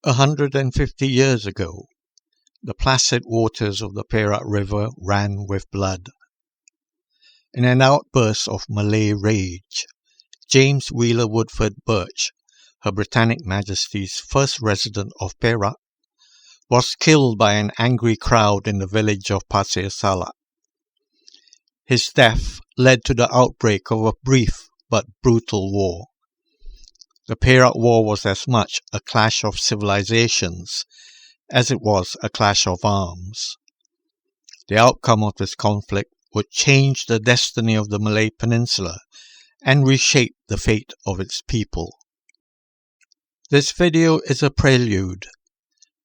150 years ago, the placid waters of the Perak River ran with blood. In an outburst of Malay rage, James Wheeler Woodford Birch, Her Britannic Majesty's first resident of Perak, was killed by an angry crowd in the village of Pasir Salak. His death led to the outbreak of a brief but brutal war. The Perak War was as much a clash of civilizations as it was a clash of arms. The outcome of this conflict would change the destiny of the Malay Peninsula and reshape the fate of its people. This video is a prelude,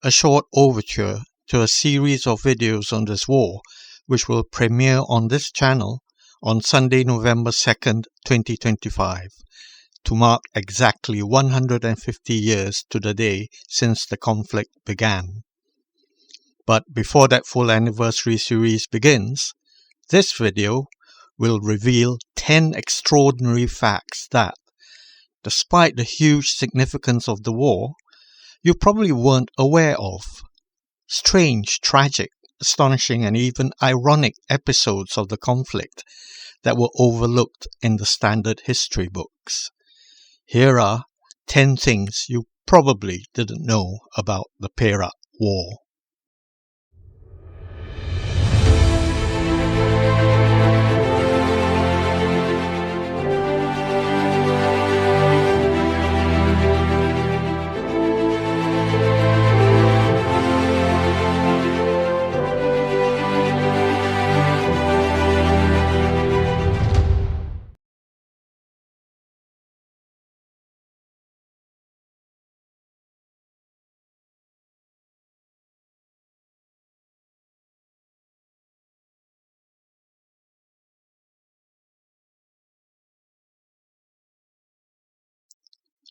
a short overture to a series of videos on this war which will premiere on this channel on Sunday, November 2nd, 2025, to mark exactly 150 years to the day since the conflict began. But before that full anniversary series begins, this video will reveal 10 extraordinary facts that, despite the huge significance of the war, you probably weren't aware of. Strange, tragic, astonishing, and even ironic episodes of the conflict that were overlooked in the standard history books. Here are 10 things you probably didn't know about the Perak War.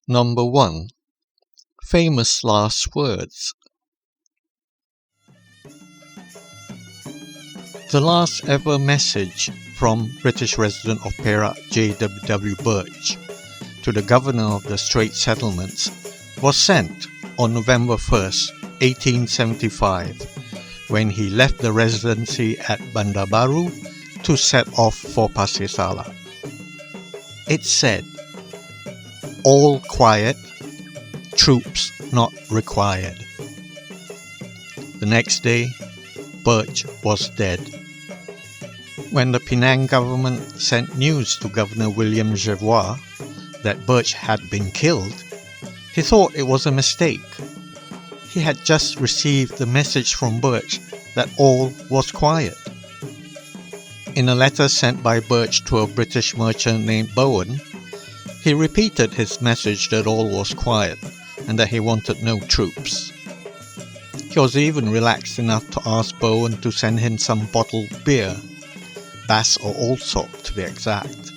Number 1. Famous last words. The last ever message from British resident of Perak J.W. Birch to the governor of the Strait Settlements was sent on November 1st, 1875, when he left the residency at Bandar Baru to set off for Pasir Salak. It said, "All quiet, troops not required." The next day, Birch was dead. When the Penang government sent news to Governor William Jervois that Birch had been killed, he thought it was a mistake. He had just received the message from Birch that all was quiet. In a letter sent by Birch to a British merchant named Bowen, he repeated his message that all was quiet and that he wanted no troops. He was even relaxed enough to ask Bowen to send him some bottled beer, Bass or Allsop to be exact.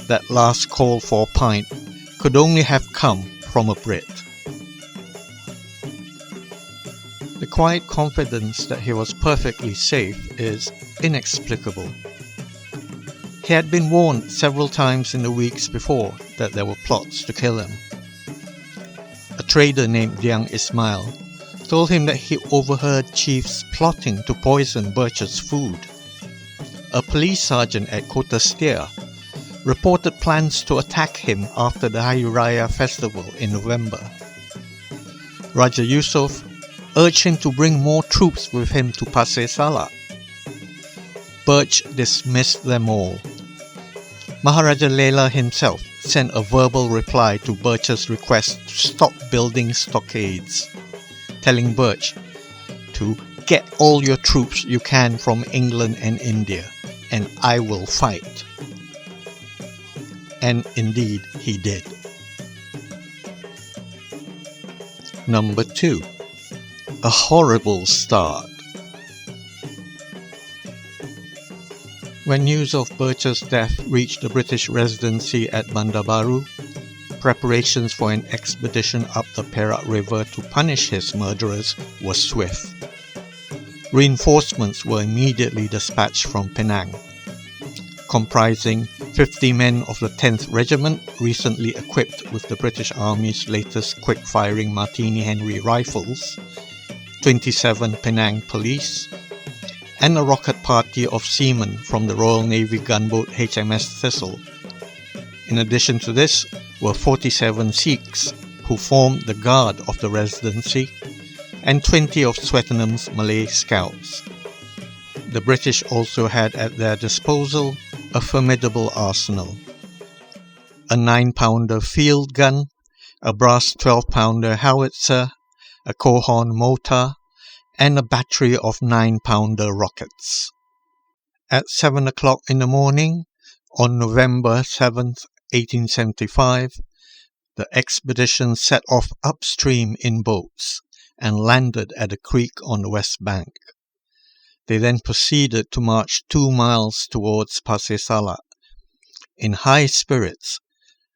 That last call for a pint could only have come from a Brit. The quiet confidence that he was perfectly safe is inexplicable. He had been warned several times in the weeks before that there were plots to kill him. A trader named Diang Ismail told him that he overheard chiefs plotting to poison Birch's food. A police sergeant at Kota Setia reported plans to attack him after the Hari Raya festival in November. Raja Yusof urged him to bring more troops with him to Pasir Salak. Birch dismissed them all. Maharaja Lela himself sent a verbal reply to Birch's request to stop building stockades, telling Birch to get all your troops you can from England and India, and I will fight. And indeed he did. Number 2. A horrible start. When news of Birch's death reached the British residency at Bandar Baru, preparations for an expedition up the Perak River to punish his murderers were swift. Reinforcements were immediately dispatched from Penang, comprising 50 men of the 10th Regiment, recently equipped with the British Army's latest quick-firing Martini Henry rifles, 27 Penang Police, and a rocket party of seamen from the Royal Navy gunboat HMS Thistle. In addition to this were 47 Sikhs, who formed the guard of the Residency, and 20 of Swettenham's Malay scouts. The British also had at their disposal a formidable arsenal: a 9-pounder field gun, a brass 12-pounder howitzer, a Cohorn mortar, and a battery of 9-pounder rockets. At 7 o'clock in the morning, on November 7th, 1875, the expedition set off upstream in boats and landed at a creek on the west bank. They then proceeded to march 2 miles towards Pasir Salak, in high spirits,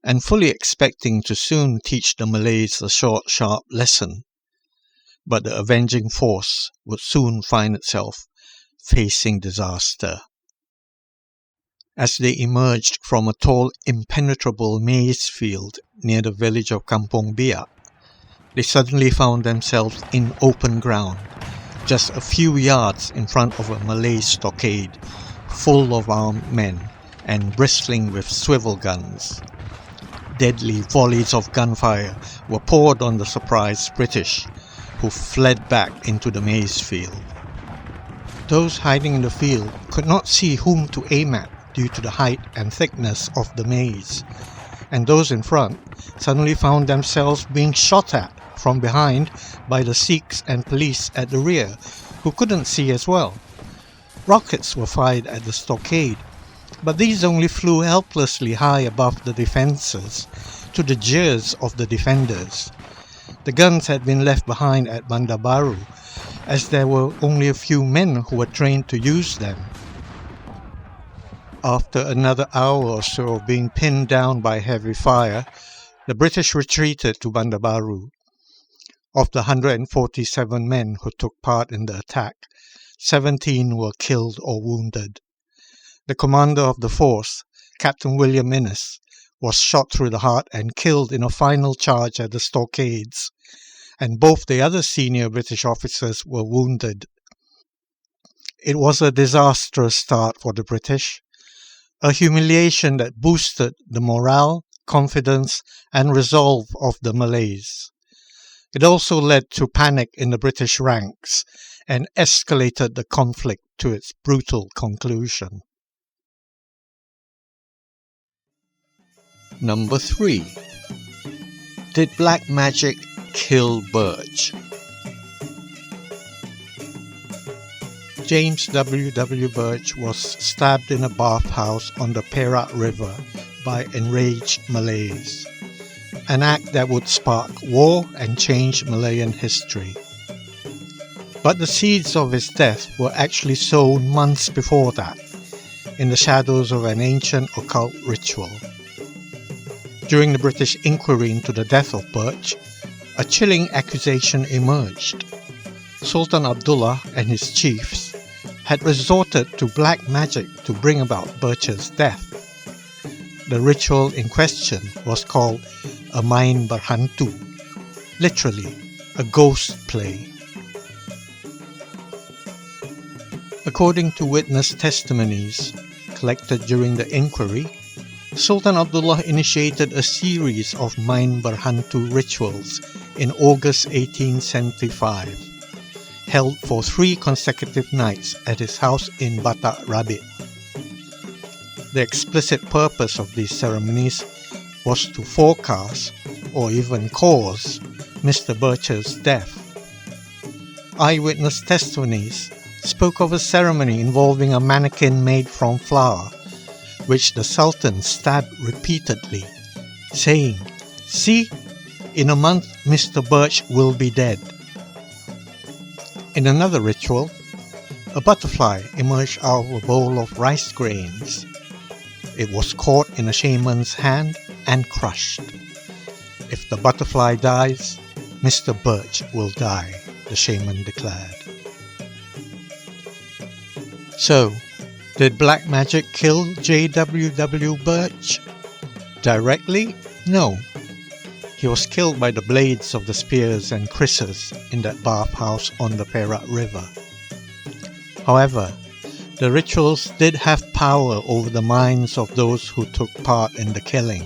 and fully expecting to soon teach the Malays a short, sharp lesson. But the avenging force would soon find itself facing disaster. As they emerged from a tall, impenetrable maize field near the village of Kampong Biak, they suddenly found themselves in open ground, just a few yards in front of a Malay stockade, full of armed men and bristling with swivel guns. Deadly volleys of gunfire were poured on the surprised British, who fled back into the maize field. Those hiding in the field could not see whom to aim at due to the height and thickness of the maize, and those in front suddenly found themselves being shot at from behind by the Sikhs and police at the rear, who couldn't see as well. Rockets were fired at the stockade, but these only flew helplessly high above the defences, to the jeers of the defenders. The guns had been left behind at Bandar Baru, as there were only a few men who were trained to use them. After another hour or so of being pinned down by heavy fire, the British retreated to Bandar Baru. Of the 147 men who took part in the attack, 17 were killed or wounded. The commander of the force, Captain William Innes, was shot through the heart and killed in a final charge at the stockades, and both the other senior British officers were wounded. It was a disastrous start for the British, a humiliation that boosted the morale, confidence, and resolve of the Malays. It also led to panic in the British ranks and escalated the conflict to its brutal conclusion. Number 3. Did black magic kill Birch? James W. Birch was stabbed in a bathhouse on the Perak River by enraged Malays, an act that would spark war and change Malayan history. But the seeds of his death were actually sown months before that, in the shadows of an ancient occult ritual. During the British inquiry into the death of Birch, a chilling accusation emerged. Sultan Abdullah and his chiefs had resorted to black magic to bring about Birch's death. The ritual in question was called a main berhantu, literally a ghost play. According to witness testimonies collected during the inquiry, Sultan Abdullah initiated a series of main berhantu rituals in August 1875, held for 3 consecutive nights at his house in Batak Rabit. The explicit purpose of these ceremonies was to forecast, or even cause, Mr. Birch's death. Eyewitness testimonies spoke of a ceremony involving a mannequin made from flour, which the Sultan stabbed repeatedly, saying, "See, in a month Mr. Birch will be dead." In another ritual, a butterfly emerged out of a bowl of rice grains. It was caught in a shaman's hand and crushed. "If the butterfly dies, Mr. Birch will die," the shaman declared. So, Did black magic kill J.W.W. Birch? Directly? No. He was killed by the blades of the spears and krisses in that bathhouse on the Perak River. However, the rituals did have power over the minds of those who took part in the killing,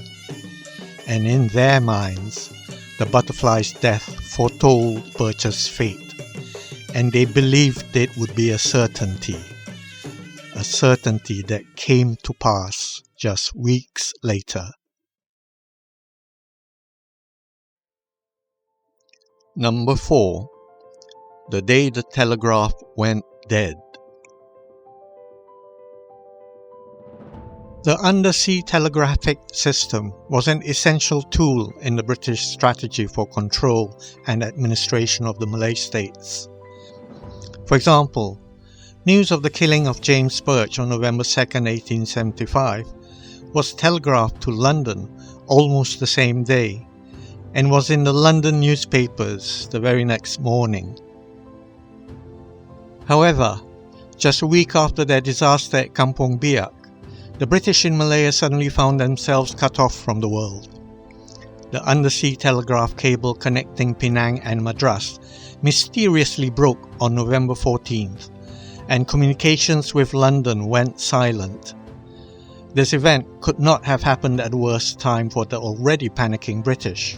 and in their minds, the butterfly's death foretold Birch's fate, and they believed it would be a certainty that came to pass just weeks later. Number 4. The day the telegraph went dead. The undersea telegraphic system was an essential tool in the British strategy for control and administration of the Malay states. For example, news of the killing of James Birch on November 2, 1875 was telegraphed to London almost the same day and was in the London newspapers the very next morning. However, just a week after their disaster at Kampong Biak, the British in Malaya suddenly found themselves cut off from the world. The undersea telegraph cable connecting Penang and Madras mysteriously broke on November 14th, and communications with London went silent. This event could not have happened at a worse time for the already panicking British.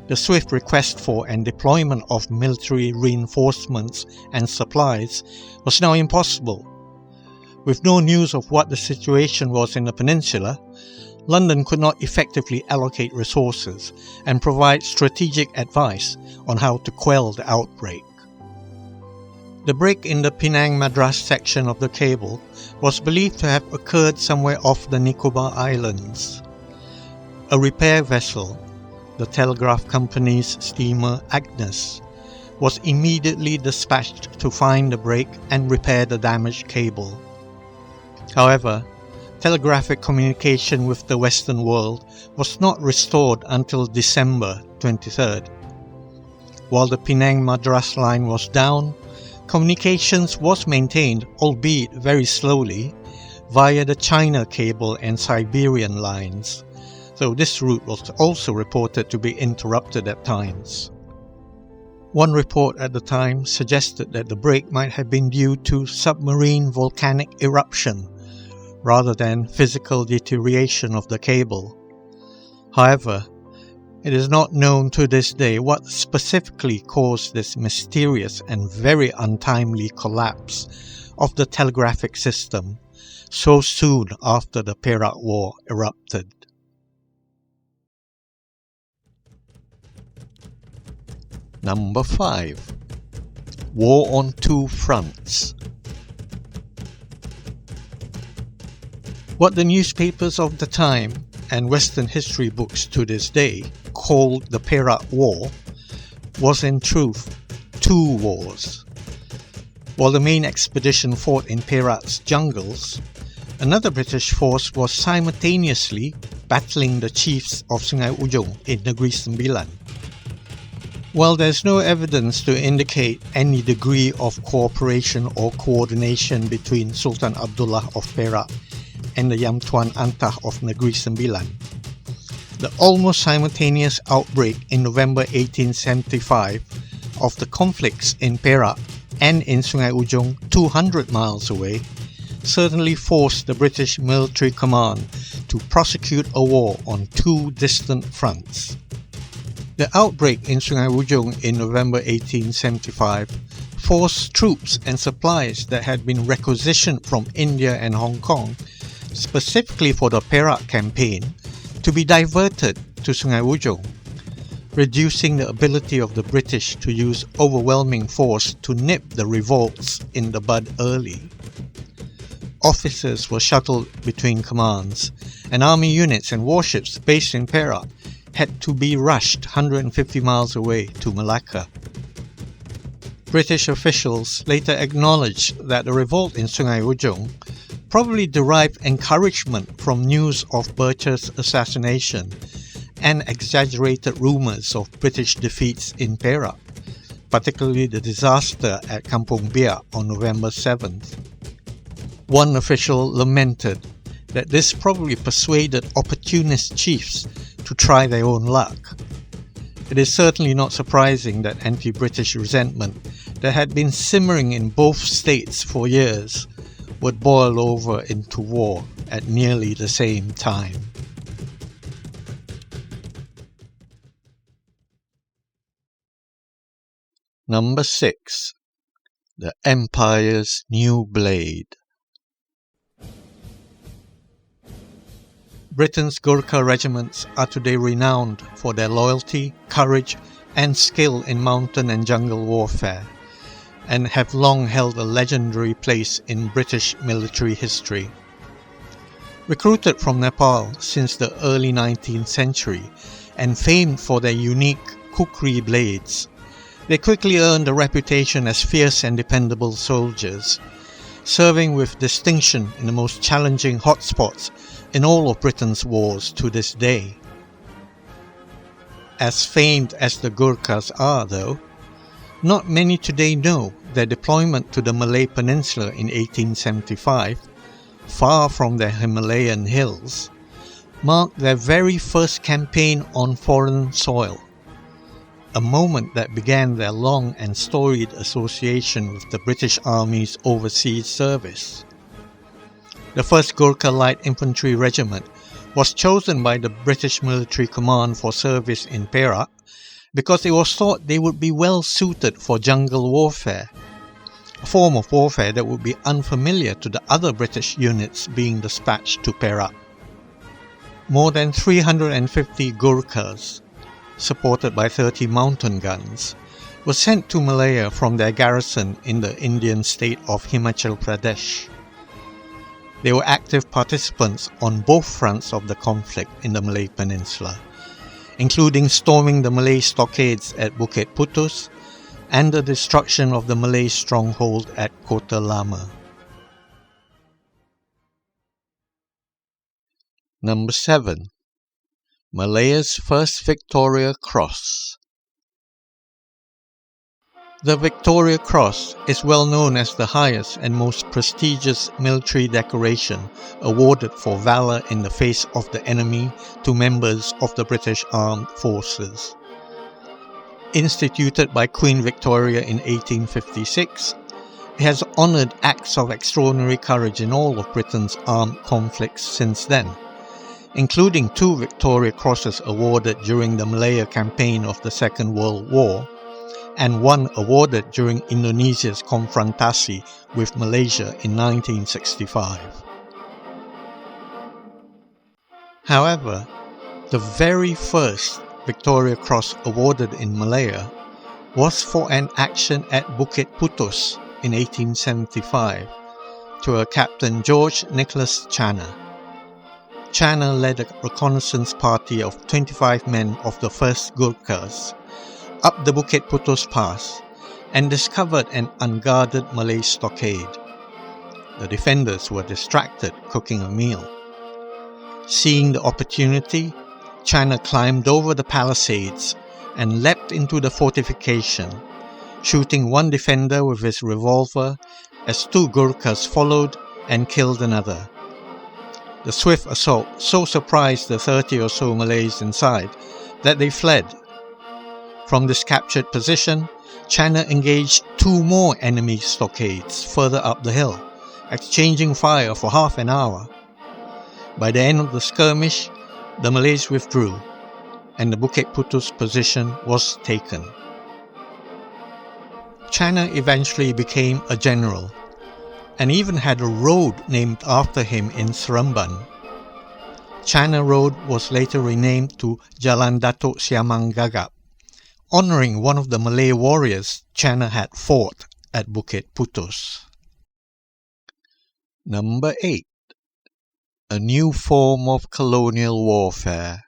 The swift request for and deployment of military reinforcements and supplies was now impossible. With no news of what the situation was in the peninsula, London could not effectively allocate resources and provide strategic advice on how to quell the outbreak. The break in the Penang-Madras section of the cable was believed to have occurred somewhere off the Nicobar Islands. A repair vessel, the telegraph company's steamer Agnes, was immediately dispatched to find the break and repair the damaged cable. However, telegraphic communication with the Western world was not restored until December 23rd. While the Penang-Madras line was down, communications was maintained, albeit very slowly, via the China cable and Siberian lines, though this route was also reported to be interrupted at times. One report at the time suggested that the break might have been due to submarine volcanic eruption, rather than physical deterioration of the cable. However, it is not known to this day what specifically caused this mysterious and very untimely collapse of the telegraphic system so soon after the Perak War erupted. Number 5. War on Two Fronts. What the newspapers of the time and Western history books to this day called the Perak War was in truth two wars. While the main expedition fought in Perak's jungles, another British force was simultaneously battling the chiefs of Sungai Ujung in Negeri Sembilan. While there is no evidence to indicate any degree of cooperation or coordination between Sultan Abdullah of Perak and the Yam Tuan Antah of Negeri Sembilan, the almost simultaneous outbreak in November 1875 of the conflicts in Perak and in Sungai Ujung 200 miles away certainly forced the British military command to prosecute a war on two distant fronts. The outbreak in Sungai Ujung in November 1875 forced troops and supplies that had been requisitioned from India and Hong Kong, specifically for the Perak campaign, to be diverted to Sungai Ujung, reducing the ability of the British to use overwhelming force to nip the revolts in the bud early. Officers were shuttled between commands, and army units and warships based in Perak had to be rushed 150 miles away to Malacca. British officials later acknowledged that the revolt in Sungai Ujung probably derived encouragement from news of Birch's assassination and exaggerated rumours of British defeats in Perak, particularly the disaster at Kampong Biak on November 7th. One official lamented that this probably persuaded opportunist chiefs to try their own luck. It is certainly not surprising that anti-British resentment that had been simmering in both states for years would boil over into war at nearly the same time. Number 6. The Empire's New Blade. Britain's Gurkha regiments are today renowned for their loyalty, courage, and skill in mountain and jungle warfare, and have long held a legendary place in British military history. Recruited from Nepal since the early 19th century and famed for their unique kukri blades, they quickly earned a reputation as fierce and dependable soldiers, serving with distinction in the most challenging hotspots in all of Britain's wars to this day. As famed as the Gurkhas are, though, not many today know their deployment to the Malay Peninsula in 1875, far from their Himalayan hills, marked their very first campaign on foreign soil, a moment that began their long and storied association with the British Army's overseas service. The 1st Gurkha Light Infantry Regiment was chosen by the British Military Command for service in Perak because it was thought they would be well suited for jungle warfare, a form of warfare that would be unfamiliar to the other British units being dispatched to Perak. More than 350 Gurkhas, supported by 30 mountain guns, were sent to Malaya from their garrison in the Indian state of Himachal Pradesh. They were active participants on both fronts of the conflict in the Malay Peninsula, including storming the Malay stockades at Bukit Putus and the destruction of the Malay stronghold at Kota Lama. Number 7. Malaya's first Victoria Cross. The Victoria Cross is well known as the highest and most prestigious military decoration awarded for valour in the face of the enemy to members of the British Armed Forces. Instituted by Queen Victoria in 1856, it has honoured acts of extraordinary courage in all of Britain's armed conflicts since then, including 2 Victoria Crosses awarded during the Malaya campaign of the Second World War, and 1 awarded during Indonesia's confrontasi with Malaysia in 1965. However, the very first Victoria Cross awarded in Malaya was for an action at Bukit Putus in 1875 to a Captain George Nicholas Channa. Channa led a reconnaissance party of 25 men of the 1st Gurkhas up the Bukit Putus Pass and discovered an unguarded Malay stockade. The defenders were distracted cooking a meal. Seeing the opportunity, Channa climbed over the palisades and leapt into the fortification, shooting 1 defender with his revolver as 2 Gurkhas followed and killed another. The swift assault so surprised the 30 or so Malays inside that they fled. From this captured position, Channa engaged 2 more enemy stockades further up the hill, exchanging fire for half an hour. By the end of the skirmish, the Malays withdrew, and the Bukit Putus position was taken. Channa eventually became a general, and even had a road named after him in Seremban. Channa Road was later renamed to Jalan Datuk Siamang Gagap, honouring one of the Malay warriors Channa had fought at Bukit Putus. Number 8. A new form of colonial warfare.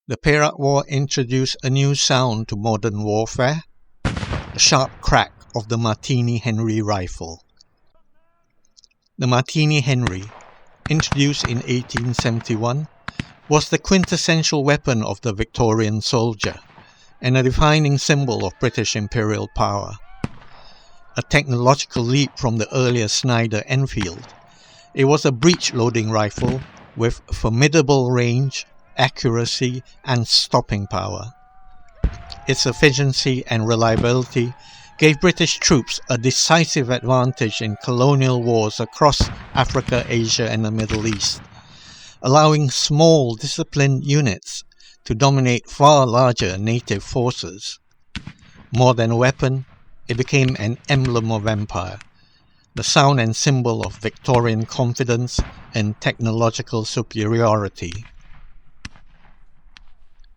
The Perak War introduced a new sound to modern warfare, the sharp crack of the Martini Henry rifle. The Martini Henry, introduced in 1871, was the quintessential weapon of the Victorian soldier and a defining symbol of British imperial power. a technological leap from the earlier Snyder Enfield. It was a breech-loading rifle with formidable range, accuracy, and stopping power. Its efficiency and reliability gave British troops a decisive advantage in colonial wars across Africa, Asia, and the Middle East, allowing small, disciplined units to dominate far larger native forces. More than a weapon, it became an emblem of empire, the sound and symbol of Victorian confidence and technological superiority.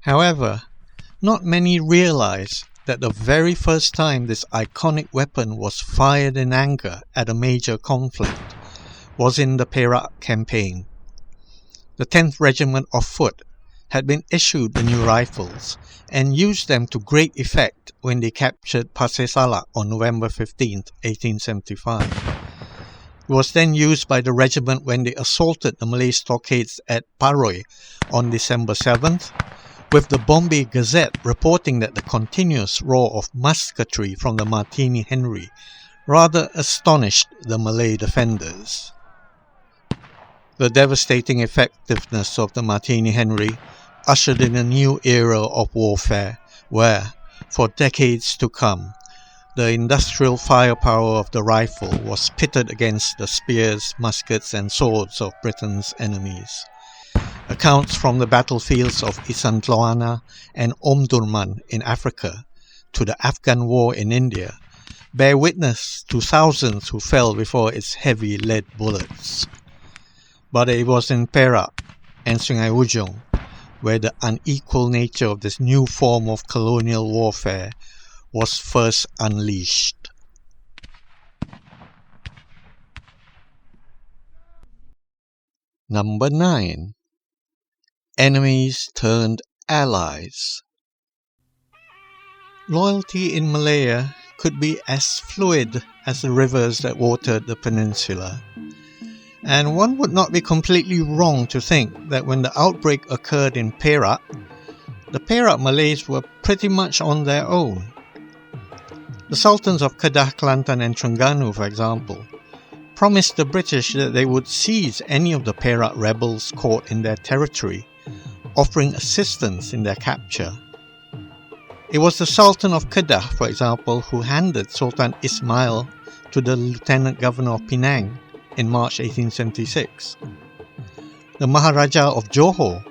However, not many realize that the very first time this iconic weapon was fired in anger at a major conflict was in the Perak campaign. The 10th Regiment of Foot had been issued the new rifles and used them to great effect when they captured Pasir Salak on November 15, 1875. It was then used by the regiment when they assaulted the Malay stockades at Paroi on December 7th, with the Bombay Gazette reporting that the continuous roar of musketry from the Martini Henry rather astonished the Malay defenders. The devastating effectiveness of the Martini Henry ushered in a new era of warfare where, for decades to come, the industrial firepower of the rifle was pitted against the spears, muskets and swords of Britain's enemies. Accounts from the battlefields of Isandlwana and Omdurman in Africa to the Afghan War in India bear witness to thousands who fell before its heavy lead bullets. But it was in Perak and Sungai Ujung where the unequal nature of this new form of colonial warfare was first unleashed. Number 9. Enemies turned allies. Loyalty in Malaya could be as fluid as the rivers that watered the peninsula. And one would not be completely wrong to think that when the outbreak occurred in Perak, the Perak Malays were pretty much on their own. The Sultans of Kedah, Kelantan and Terengganu, for example, promised the British that they would seize any of the Perak rebels caught in their territory, offering assistance in their capture. It was the Sultan of Kedah, for example, who handed Sultan Ismail to the Lieutenant Governor of Penang in March 1876. The Maharaja of Johor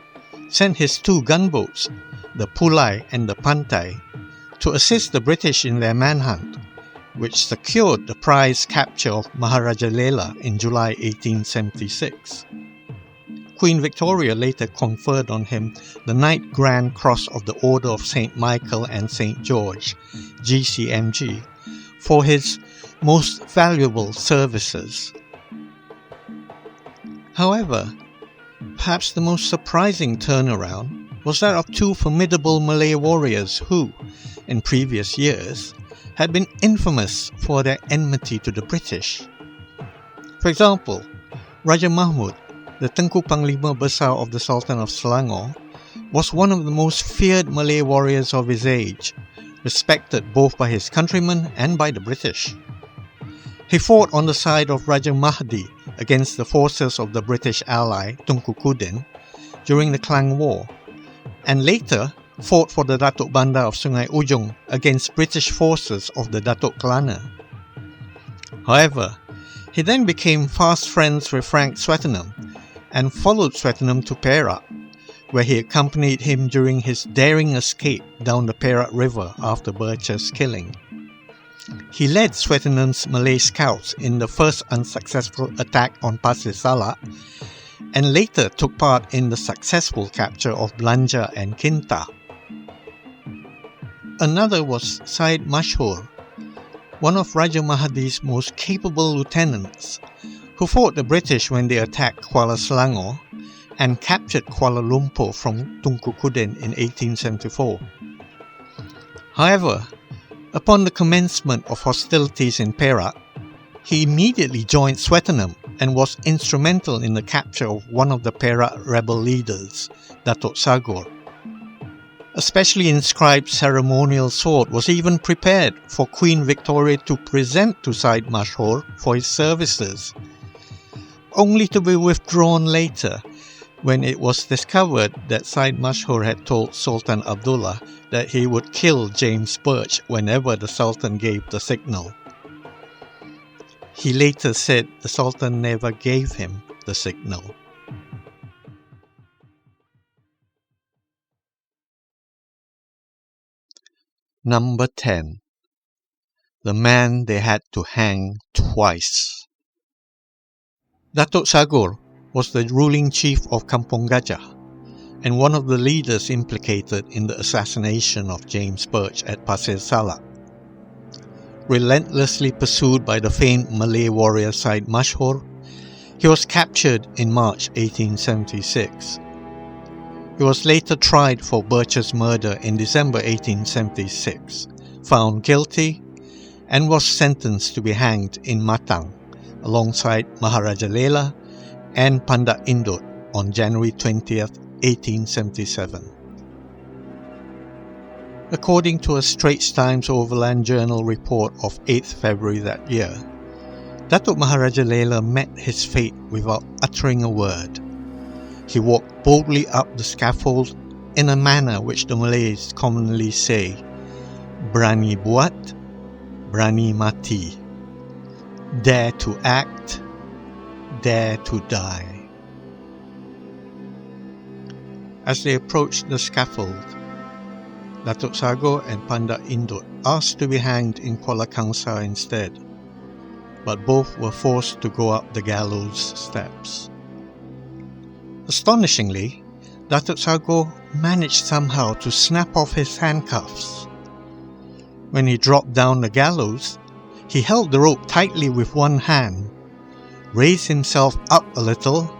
sent his 2 gunboats, the Pulai and the Pantai, to assist the British in their manhunt, which secured the prize capture of Maharaja Lela in July 1876. Queen Victoria later conferred on him the Knight Grand Cross of the Order of St. Michael and St. George, GCMG, for his most valuable services. However, perhaps the most surprising turnaround was that of 2 formidable Malay warriors who, in previous years, had been infamous for their enmity to the British. For example, Raja Mahmud, the Tengku Panglima Besar of the Sultan of Selangor, was one of the most feared Malay warriors of his age, respected both by his countrymen and by the British. He fought on the side of Raja Mahdi against the forces of the British ally Tunku Kudin during the Klang War, and later fought for the Datuk Bandar of Sungai Ujung against British forces of the Datuk Kelana. However, he then became fast friends with Frank Swettenham and followed Swettenham to Perak, where he accompanied him during his daring escape down the Perak River after Birch's killing. He led Swettenham's Malay scouts in the first unsuccessful attack on Pasir Salak and later took part in the successful capture of Belanja and Kinta. Another was Said Mashhur, one of Raja Mahdi's most capable lieutenants, who fought the British when they attacked Kuala Selangor and captured Kuala Lumpur from Tunku Kudin in 1874. However, upon the commencement of hostilities in Perak, he immediately joined Swettenham and was instrumental in the capture of one of the Perak rebel leaders, Datuk Sagor. A specially inscribed ceremonial sword was even prepared for Queen Victoria to present to Syed Mashhur for his services, only to be withdrawn later when it was discovered that Syed Mashhur had told Sultan Abdullah that he would kill James Birch whenever the Sultan gave the signal. He later said the Sultan never gave him the signal. Number 10. The man they had to hang twice. Datuk Sagur was the ruling chief of Kampong Gajah and one of the leaders implicated in the assassination of James Birch at Pasir Salak. Relentlessly pursued by the famed Malay warrior Syed Mashhur, he was captured in March 1876. He was later tried for Birch's murder in December 1876, found guilty, and was sentenced to be hanged in Matang alongside Maharaja Lela and Pandak Indut on January 20th, 1877. According to a Straits Times Overland Journal report of 8th February that year, Datuk Maharaja Lela met his fate without uttering a word. He walked boldly up the scaffold in a manner which the Malays commonly say, "Berani buat, berani mati." Dare to act, dare to die. As they approached the scaffold, Datuk Sagur and Pandak Indut asked to be hanged in Kuala Kangsar instead, but both were forced to go up the gallows steps. Astonishingly, Datuk Sagur managed somehow to snap off his handcuffs. When he dropped down the gallows, he held the rope tightly with one hand, raised himself up a little,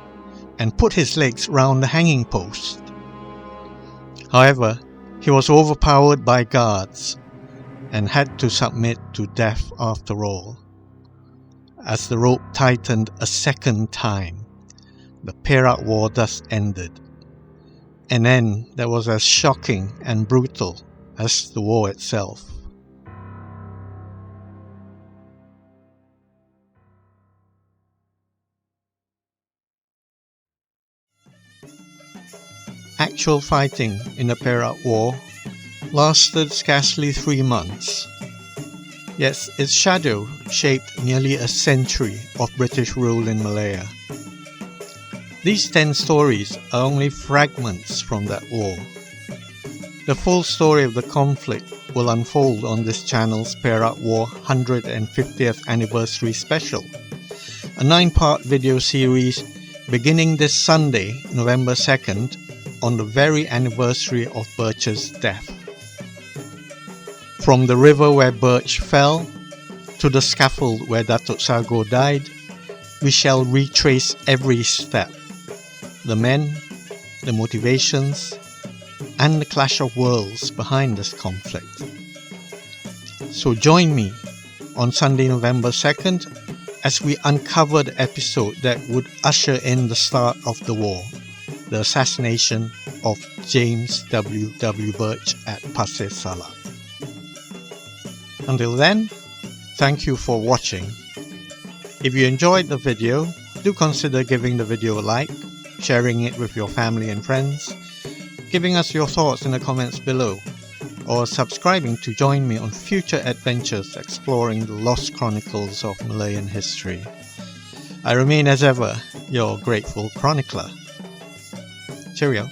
and put his legs round the hanging post. However, he was overpowered by guards and had to submit to death after all. As the rope tightened a second time, the Perak War thus ended, an end that was as shocking and brutal as the war itself. Actual fighting in the Perak War lasted scarcely 3 months, yet its shadow shaped nearly a century of British rule in Malaya. These 10 stories are only fragments from that war. The full story of the conflict will unfold on this channel's Perak War 150th Anniversary Special, a 9-part video series beginning this Sunday, November 2nd, on the very anniversary of Birch's death. From the river where Birch fell to the scaffold where Datuk Sagur died, we shall retrace every step. The men, the motivations, and the clash of worlds behind this conflict. So join me on Sunday, November 2nd, as we uncover the episode that would usher in the start of the war, the assassination of James W. Birch at Pasir Salak. Until then, thank you for watching. If you enjoyed the video, do consider giving the video a like, sharing it with your family and friends, giving us your thoughts in the comments below, or subscribing to join me on future adventures exploring the lost chronicles of Malayan history. I remain as ever your grateful chronicler. Cheerio.